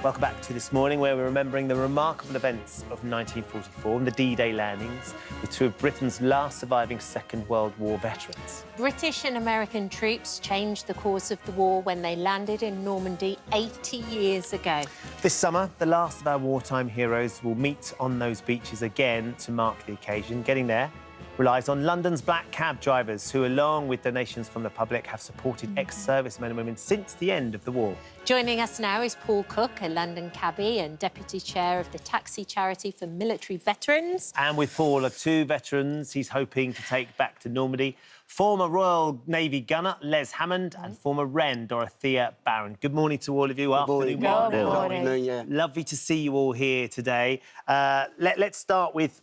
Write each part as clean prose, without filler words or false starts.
Welcome back to This Morning, where we're remembering the remarkable events of 1944 and the D-Day landings with two of Britain's last surviving Second World War veterans. British and American troops changed the course of the war when they landed in Normandy 80 years ago. This summer, the last of our wartime heroes will meet on those beaches again to mark the occasion. Getting there relies on London's black cab drivers who, along with donations from the public, have supported ex-servicemen and women since the end of the war. Joining us now is Paul Cook, a London cabbie and deputy chair of the taxi charity for military veterans. And with Paul are two veterans he's hoping to take back to Normandy: former Royal Navy gunner Les Hammond and former Wren Dorothea Barron. Good morning to all of you. Good morning. Yeah. Lovely to see you all here today. Let's start with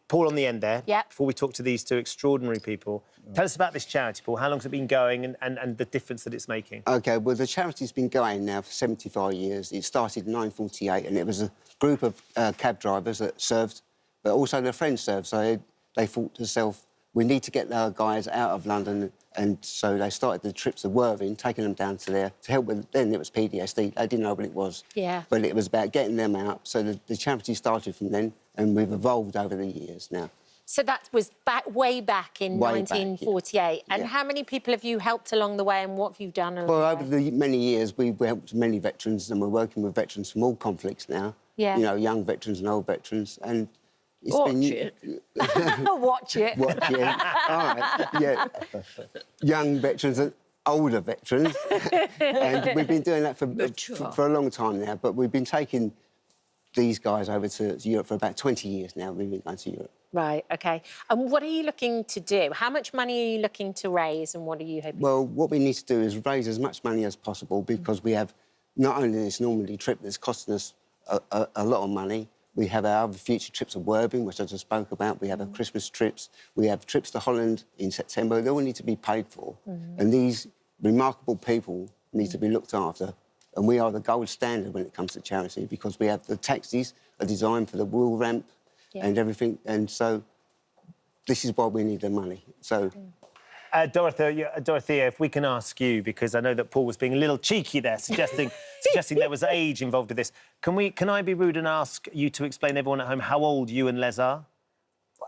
Paul on the end there. Yep. Before we talk to these two extraordinary people. Tell us about this charity, Paul. How long has it been going and the difference that it's making? OK, well, the charity's been going now for 75 years. It started in 1948, and it was a group of cab drivers that served, but also their friends served. So they thought to themselves, we need to get our guys out of London, and so they started the trips to Worthing, taking them down to there to help with. Then it was PTSD. They didn't know what it was. Yeah. But it was about getting them out. So the charity started from then, and we've evolved over the years now. So that was way back in 1948. Yeah. And how many people have you helped along the way, and what have you done along Well, the over way? the many years, we've helped many veterans, and we're working with veterans from all conflicts now. Yeah. You know, young veterans and old veterans, and it's Watch been... it. Watch it. Watch it. All right, yeah. Young veterans and older veterans. And we've been doing that for a long time now, but we've been taking these guys over to Europe for about 20 years now. We've been going to Europe. Right, OK. And what are you looking to do? How much money are you looking to raise, and what are you hoping? Well, what we need to do is raise as much money as possible, because we have not only this Normandy trip that's costing us a lot of money, we have our other future trips to Worthing, which I just spoke about. We have our Christmas trips. We have trips to Holland in September. They all need to be paid for. And these remarkable people need to be looked after. And we are the gold standard when it comes to charity, because we have the taxis are designed for the wheel ramp and everything. And so this is why we need the money. So... Dorothea, if we can ask you, because I know that Paul was being a little cheeky there, suggesting there was age involved with this. Can I be rude and ask you to explain to everyone at home how old you and Les are?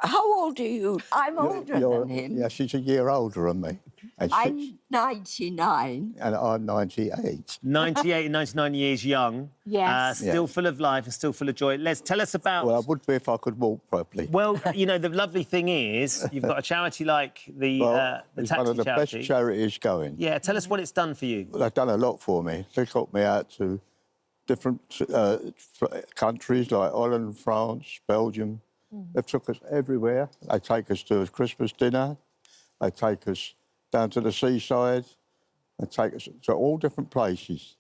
How old are you? I'm older than him. Yeah, she's a year older than me. And I'm 99. And I'm 98. 98 and 99 years young. Yes. Still full of life and still full of joy. Les, tell us about... Well, I would be if I could walk properly. Well, you know, the lovely thing is you've got a charity like the it's taxi one of the charity. best charities going. Yeah, tell us what it's done for you. Well, they've done a lot for me. They got me out to different countries like Holland, France, Belgium. They took us everywhere. They take us to a Christmas dinner. They take us down to the seaside. They take us to all different places.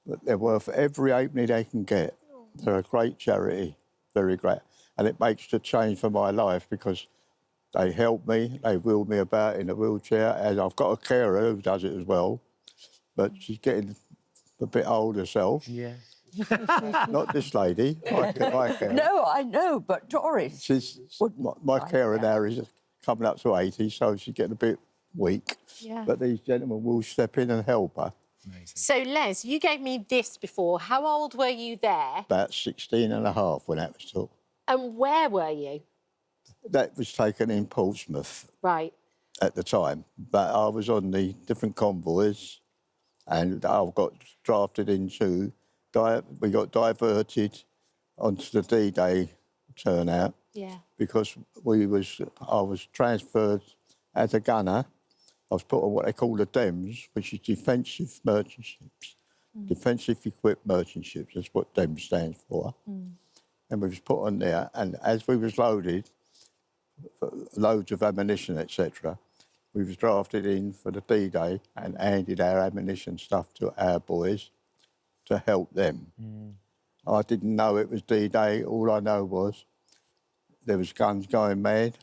But they're worth every halfpenny they can get. They're a great charity, very great. And it makes the change for my life, because they help me, they wheel me about in a wheelchair, and I've got a carer who does it as well. But she's getting a bit old herself. Yeah. Not this lady, my carer. No, I know, but Doris... My carer now is coming up to 80, so she's getting a bit weak. Yeah. But these gentlemen will step in and help her. Amazing. So, Les, you gave me this before. How old were you there? About 16 and a half when that was took. And where were you? That was taken in Portsmouth Right. at the time. But I was on the different convoys, and I got drafted into... We got diverted onto the D-Day turnout. Yeah. Because I was transferred as a gunner. I was put on what they call the DEMS, which is defensive merchant ships. Defensive equipped merchant ships, that's what DEMS stands for. And we was put on there, and as we was loaded, loads of ammunition, etc., we was drafted in for the D-Day and handed our ammunition stuff to our boys to help them. I didn't know it was D-Day. All I know was there was guns going mad.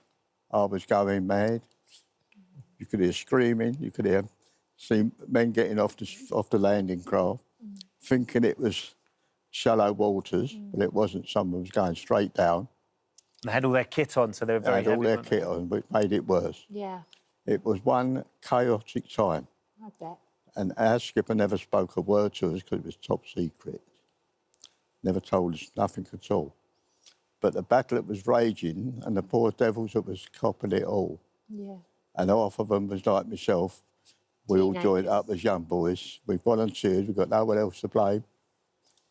I was going mad. You could hear screaming. You could see men getting off the landing craft, thinking it was shallow waters, but it wasn't. Someone was going straight down. They had all their kit on, so they were very heavy. They had all their kit on, which made it worse. Yeah. It was one chaotic time. I bet. And our skipper never spoke a word to us because it was top secret. never told us nothing at all. But the battle that was raging and the poor devils that was copping it all. Yeah. And half of them was like myself. We all joined Teenagers. up as young boys. We volunteered. We've got no one else to blame,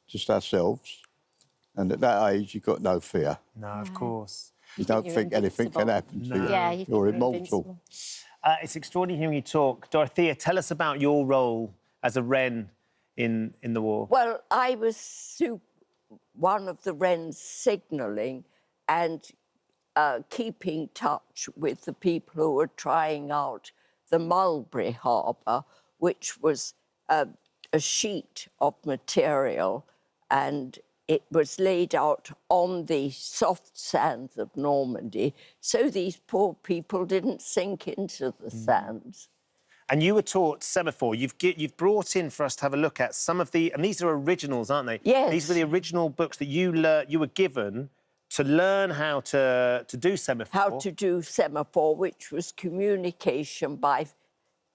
just ourselves. And at that age, you've got no fear. No, of course. You don't you're think anything can invincible. happen to you. Yeah, you think You're you're immortal. invincible. It's extraordinary hearing you talk. Dorothea, tell us about your role as a Wren in the war. Well, I was one of the Wrens signalling and keeping touch with the people who were trying out the Mulberry Harbour, which was a sheet of material, and it was laid out on the soft sands of Normandy, so these poor people didn't sink into the sands. And you were taught semaphore. You've brought in for us to have a look at some of the... And these are originals, aren't they? Yes. These were the original books that you were given to learn how to do semaphore. How to do semaphore, which was communication by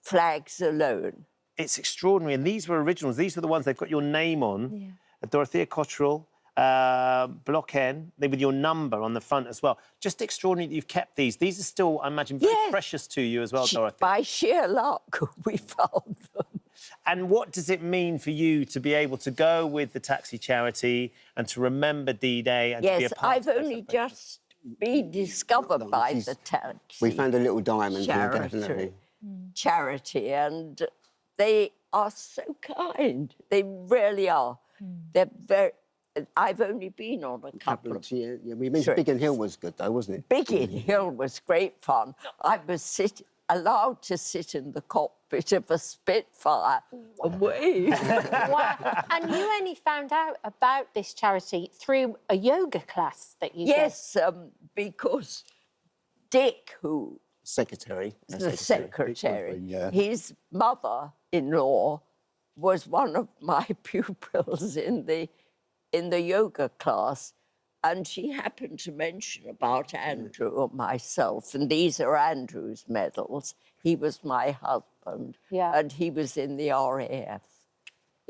flags alone. It's extraordinary. And these were originals. These were the ones they've got your name on. Yeah. Dorothea Cottrell, Block N, with your number on the front as well. Just extraordinary that you've kept these. These are still, I imagine, very Yes. precious to you as well, Dorothea. By sheer luck, we found them. And what does it mean for you to be able to go with the taxi charity and to remember D-Day and to be a Yes, part I've of only just been discovered by the taxi We found a little diamond here, charity. definitely. Charity, and they are so kind. They really are. They're very... I've only been on a couple of... Yeah, we mean trips. Biggin Hill was good, though, wasn't it? Biggin Hill was great fun. I was allowed to sit in the cockpit of a Spitfire and wave. Wow. And you only found out about this charity through a yoga class that you did. Yes, because Dick, who Secretary. the secretary, yeah. his mother-in-law was one of my pupils in the yoga class, and she happened to mention about Andrew and myself, and these are Andrew's medals. He was my husband, and he was in the RAF.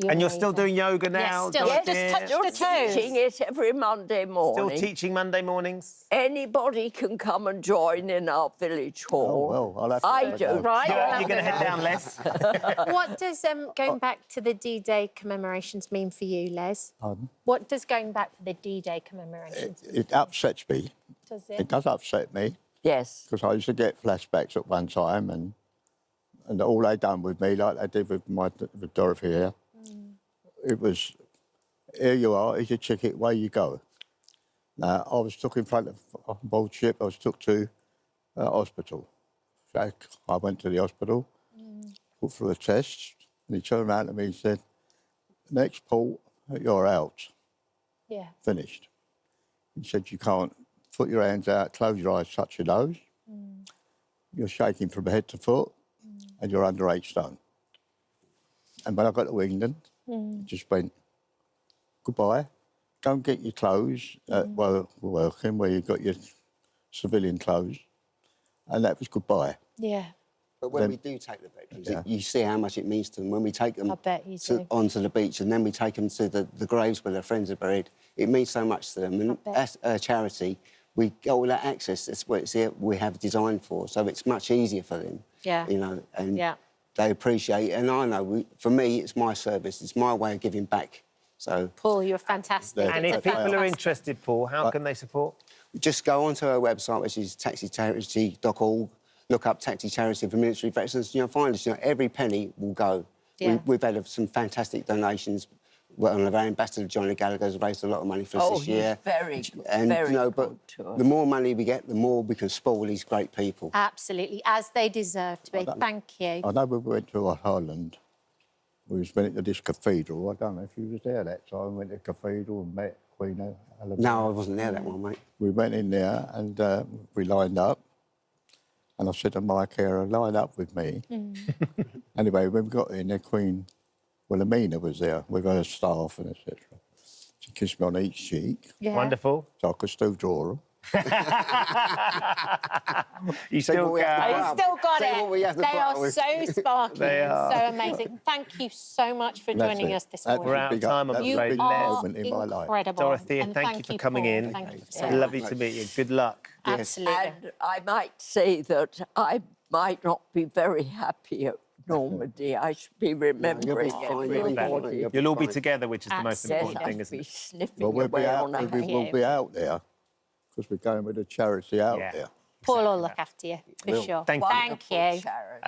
And you're still doing yoga now? Yes, still. Dorothea? Just touch the toes. Teaching it every Monday morning. Still teaching Monday mornings? Anybody can come and join in our village hall. Oh, well, I'll have to I go don't. down. Right. You're going to head down, Les? What does going back to the D-Day commemorations mean for you, Les? Pardon? What does going back for the D-Day commemorations mean? It upsets me. Does It it? does upset me, Yes. because I used to get flashbacks at one time, and all they done with me, like they did with Dorothy here, it was, here you are, here's your ticket, away you go. Now, I was took in front of a board ship, I was took to hospital. So I went to the hospital, put through a test, and he turned around to me and said, next port, you're out, Yeah. finished. He said, you can't put your hands out, close your eyes, touch your nose. You're shaking from head to foot, and you're under 8 stone. And when I got to England, I just went, goodbye. Go and get your clothes at working, where you got your civilian clothes. And that was goodbye. Yeah. But when we do take the veterans, Yeah. you see how much it means to them. When we take them I bet you do. onto the beach and then we take them to the graves where their friends are buried, it means so much to them. And bet. as a charity, we get all that access. That's what we have designed for. So it's much easier for them. Yeah. You know, and Yeah. they appreciate it. And I know, for me, it's my service. It's my way of giving back. So Paul, you're fantastic. Yeah. And It's if people are fantastic. interested, Paul, how can they support? just go onto our website, which is taxicharity.org, look up Taxi Charity for Military Veterans, you'll find us. Every penny will go. Yeah. We've had some fantastic donations. Well, our ambassador, Johnny Gallagher, has raised a lot of money for us this year. Very good. And, very but good to us. the more money we get, the more we can spoil these great people. Absolutely, as they deserve to be. Thank you. I know we went to Holland. We went to this cathedral. I don't know if you was there that time. We went to the cathedral and met Queen Elizabeth. No, I wasn't there that one, mate. We went in there and we lined up. And I said to my carer, line up with me. Anyway, when we got in there, Queen Wilhelmina was there with her staff and etc. She kissed me on each cheek, Yeah. Wonderful. so I could still draw her. You still what we have to can. buy. I've still got Say it. what we have to They buy are with. so sparkly They and are. so amazing. Thank you so much for That's joining it. us this That's morning. We're out of time, I'm that's a You afraid. big are moment in my life. incredible. Dorothea, And thank you for coming Paul. in. Thank you It's so lovely much. to meet you. Good luck. Absolutely. And I might say that I might not be very happy at Normandy. I should be remembering fine, you'll be fine, everybody. you'll be You'll all be fine. together, which is the most Absolutely. important Yes, thing, I'll isn't be it? sniffing Well, we'll be away out. on a We'll be out there because we're going with a charity out Yeah. there. Paul will look after you, for Will. sure. Thank you. Thank you. Sharon.